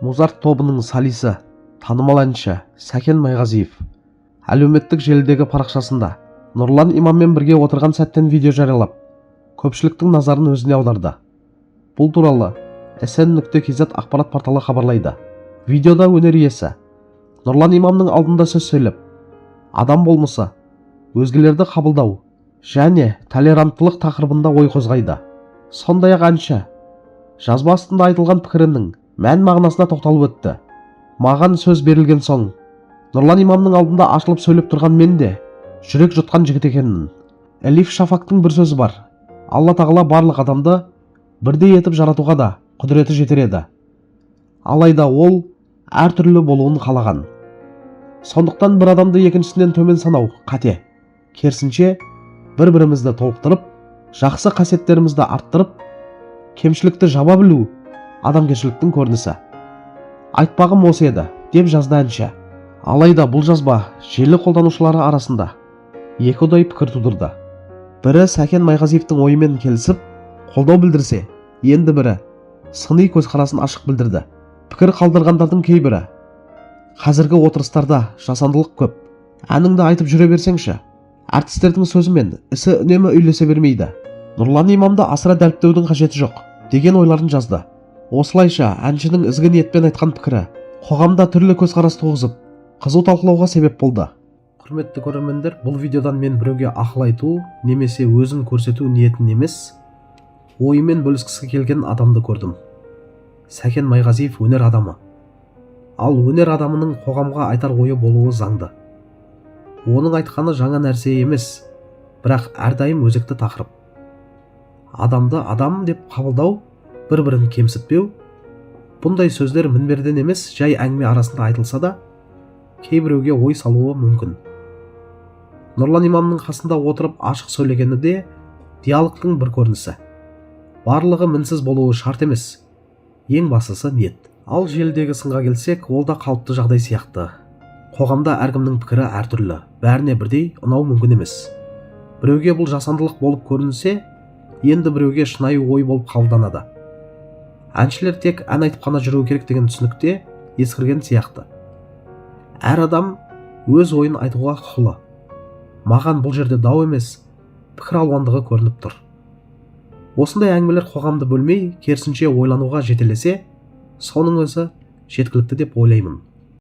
Mozart тобының солисі, танымал әнші Сәкен Майғазиев әлеуметтік желідегі парақшасында Нұрлан имаммен бірге отырған сәттен видео жариялап, көпшіліктің назарын өзіне аударды. Бұл туралы sn.kz ақпарат порталы хабарлайды. Видеода өнер иесі Нұрлан имамның алдында сөз сөйлеп, адам болмысы, өзгелерді қабылдау және толеранттылық тақырыбында ой қозғайды. Сондай-ақ әнші жазба астында айтылған пікірінің мән мағынасына тоқталып өтті. Маған сөз берілген соң, Нұрлан имамның алдында ашылып сөйлеп тұрған мен де жүрек жұтқан жігіт екенмін. Элиф Шафақтың бір сөзі бар: Алла тағала барлық адамды бірдей етіп жаратуға да құдіреті жетер еді. Алайда ол әртүрлі болуын қалаған. Сондықтан бір адамды екіншісінен төмен санау қате. Керісінше, бір-бірімізді толықтырып, жақсы қасиеттерімізді арттырып, кемшілікті жаба білу адамгершіліктің көрінісі. Айтпағым осы еді, деп жазды әнші. Алайда бұл жазба желі қолданушылары арасында екіұдай пікір тудырды. Бірі Сәкен Майғазиевтің ойымен келісіп, қолдау білдірсе, енді бірі сыни көзқарасын ашық білдірді. Пікір қалдырғандардың кейбірі: қазіргі отырыстарда жасандылық көп, әніңді айтып жүре берсеңші, әртістердің сөзі мен ісі үнемі үйлесе бермейді, Нұрлан имамды асыра дәріптеудің қажеті жоқ, деген ойларын жазды. Осылайша әншінің ізгі ниетпен айтқан пікірі қоғамда түрлі көзқарас туғызып, қызу талқылауға себеп болды. Құрметті көрермендер, бұл видеодан мен біреуге ақыл айту немесе өзін көрсету ниетін емес, ойымен бөліскісі келген адамды көрдім. Сәкен Майғазиев өнер адамы. Ал өнер адамының қоғамға айтар ойы болуы заңды. Оның айтқаны жаңа нәрсе емес, бірақ әрдайым өзекті тақырып. Адамды адам деп қабылдау, бір-бірін кемсітпеу, бұндай сөздер мінберден емес, жай әңгіме арасында айтылса да, кейбіреуге ой салуы мүмкін. Нұрлан имамның қасында отырып ашық сөйлегені де диалогтың бір көрінісі. Барлығы мінсіз болуы шарт емес, ең бастысы ниет. Ал желідегі сынға келсек, ол да қалыпты жағдай сияқты. Қоғамда әркімнің пікірі әртүрлі, бәріне бірдей ұнау мүмкін емес. Біреуге бұл жасандылық болып көрінсе, енді біреуге шынайы ой болып қабылданады. Әншілер тек ән айтып қана жүру керек деген түсінікте ескірген сияқты. Әр адам өз ойын айтуға құқылы. Маған бұл жерде дау емес, пікір алуандығы көрініп тұр. Осындай әңгімелер қоғамды бөлмей, керісінше ойлануға жетелесе, соның өзі жеткілікті деп ойлаймын.